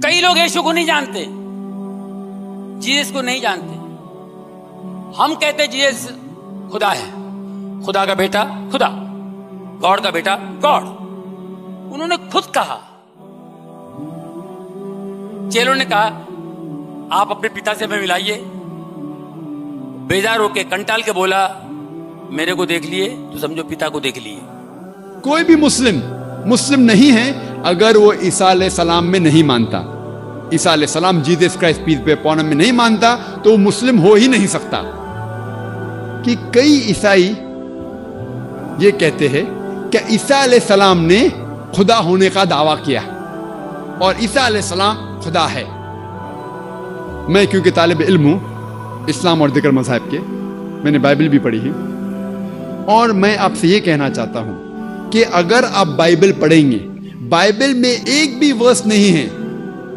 کئی لوگ یشوع کو نہیں جانتے، جیسس کو نہیں جانتے. ہم کہتے جیسس خدا ہے، خدا کا بیٹا خدا، گاڈ کا بیٹا گاڈ. انہوں نے خود کہا، چیلوں نے کہا آپ اپنے پتا سے ہمیں ملائیے. بیزار ہو کے کنٹال کے بولا میرے کو دیکھ لیے تو سمجھو پتا کو دیکھ لیے. کوئی بھی مسلم نہیں ہے اگر وہ عیسیٰ علیہ السلام میں نہیں مانتا، عیسیٰ علیہ السلام Jesus Christ peace be upon ہم میں نہیں مانتا تو وہ مسلم ہو ہی نہیں سکتا. کہ کئی عیسائی یہ کہتے ہیں کہ عیسیٰ علیہ السلام نے خدا ہونے کا دعویٰ کیا اور عیسیٰ علیہ السلام خدا ہے. میں کیونکہ طالب علم ہوں اسلام اور دیگر مذاہب کے، میں نے بائبل بھی پڑھی ہے، اور میں آپ سے یہ کہنا چاہتا ہوں کہ اگر آپ بائبل پڑھیں گے، بائبل میں ایک بھی ورس نہیں ہے.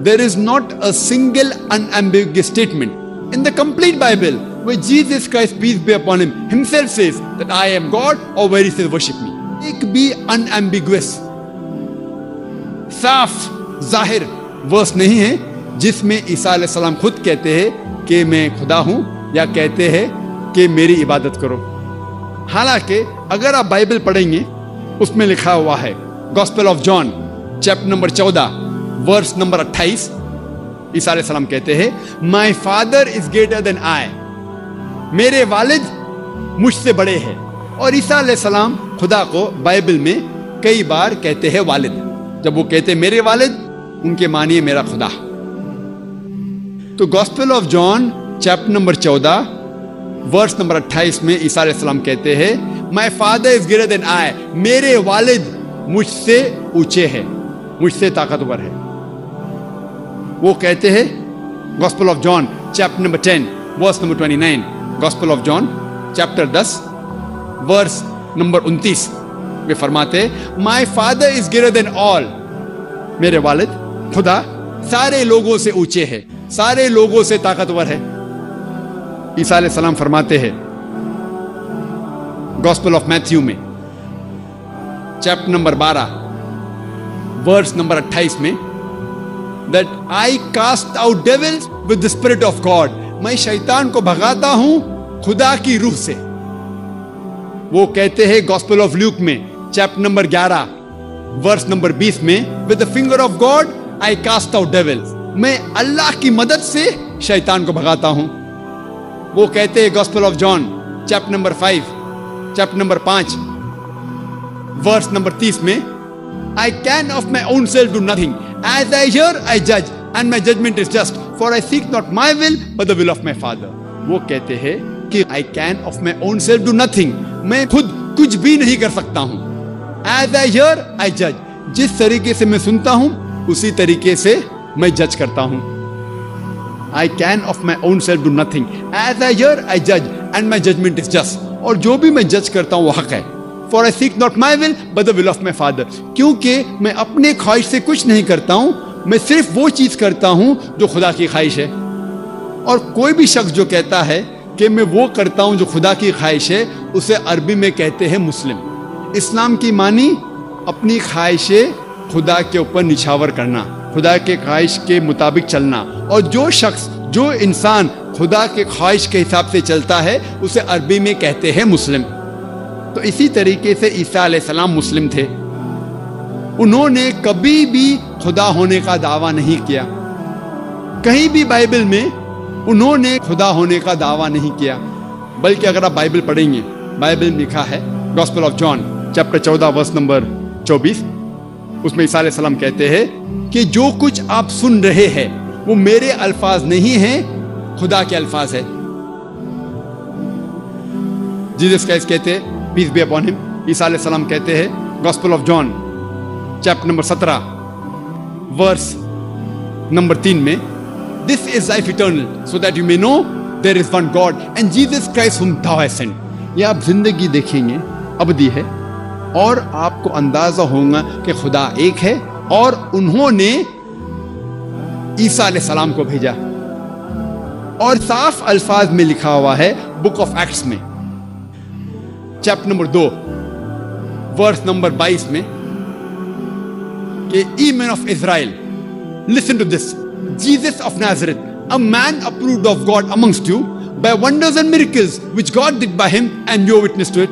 There is not a single unambiguous statement in the complete Bible where Jesus Christ, peace be upon him, himself says that I am God, or where he says worship me. ایک بھی unambiguous صاف ظاہر ورس نہیں ہے جس میں عیسیٰ علیہ السلام خود کہتے ہیں کہ میں خدا ہوں یا کہتے ہیں کہ میری عبادت کرو. حالانکہ اگر آپ بائبل پڑھیں گے اس میں لکھا ہوا ہے gospel of John chapter number 14 verse number 28. عیسیٰ علیہ السلام کہتے ہیں my father is greater than آئی، میرے والد مجھ سے بڑے ہیں. اور عیسیٰ علیہ السلام خدا کو بائبل میں کئی بار کہتے ہیں والد. جب وہ کہتے ہیں میرے والد، ان کے معنی میرا خدا. تو gospel of John chapter number 14 verse number 28 میں عیسیٰ علیہ السلام کہتے ہیں my father is greater than آئی، میرے والد مجھ سے اونچے ہیں، مجھ سے طاقتور ہے. وہ کہتے ہیں gospel of John chapter number 10 verse number 29، gospel of John chapter 10 verse number 29 میں فرماتے my father is greater than آل، میرے والد خدا سارے لوگوں سے اونچے ہے، سارے لوگوں سے طاقتور ہے. عیسیٰ علیہ السلام فرماتے ہیں گاسپل آف میتھیو میں چیپٹر نمبر 12 ورس نمبر 28 میں that I cast out devils with the spirit of God، میں شیطان کو بھگاتا ہوں خدا کی روح سے. وہ کہتے ہیں گاسپل آف لیوک میں چیپٹر نمبر 11 ورس نمبر 20 میں with the finger of God I cast out devils، میں اللہ کی مدد سے شیطان کو بھگاتا ہوں. وہ کہتے ہیں gospel of John chapter number 5 chapter number 5 verse number 30 میں I can of my own self do nothing. As I hear, I judge, and my judgment is just. For I seek not my will, but the will of my Father. وہ کہتے ہیں کہ I can of my own self do nothing. میں خود کچھ بھی نہیں کر سکتا ہوں. As I hear, I judge. جس طریقے سے میں سنتا ہوں اسی طریقے سے میں جج کرتا ہوں. I can of my own self do nothing. As I hear, I judge, and my judgment is just. اور جو بھی میں جج کرتا ہوں وہ حق ہے. For I seek not my will, but the will of my Father. کیونکہ میں اپنے خواہش سے کچھ نہیں کرتا ہوں، میں صرف وہ چیز کرتا ہوں جو خدا کی خواہش ہے. اور کوئی بھی شخص جو کہتا ہے کہ میں وہ کرتا ہوں جو خدا کی خواہش ہے اسے عربی میں کہتے ہیں مسلم. اسلام کی معنی اپنی خواہشیں خدا کے اوپر نچھاور کرنا، خدا کے خواہش کے مطابق چلنا. اور جو انسان خدا کے خواہش کے حساب سے چلتا ہے اسے عربی میں کہتے ہیں مسلم. تو اسی طریقے سے عیسیٰ علیہ السلام مسلم تھے. انہوں نے کبھی بھی خدا ہونے کا دعویٰ نہیں کیا، کہیں بھی بائبل میں انہوں نے خدا ہونے کا دعویٰ نہیں کیا. بلکہ اگر آپ بائبل پڑھیں گے، بائبل میں لکھا ہے gospel of John chapter 14 verse number 24، اس میں عیسیٰ علیہ السلام کہتے ہیں کہ جو کچھ آپ سن رہے ہیں وہ میرے الفاظ نہیں ہیں، خدا کے الفاظ ہے. جیسس کرائسٹ کہتے ہیں پیس بی اپون ہم، عیسیٰ علیہ السلام کہتے ہیں gospel of John chapter number 17 verse number 3 میں this is life eternal so that you may know there is one God and Jesus Christ whom thou hast sent. یہ آپ زندگی دیکھیں گے ابدی ہے اور آپ کو اندازہ ہوگا کہ خدا ایک ہے اور انہوں نے عیسیٰ علیہ السلام کو بھیجا. اور صاف الفاظ میں لکھا ہوا ہے بک آف ایکٹس میں چیپٹر نمبر 2 ورس نمبر 22 میں کہ ای men of Israel Listen to this. Jesus of Nazareth, a man approved of God amongst you by wonders and miracles which God did by him, and you are witness to it.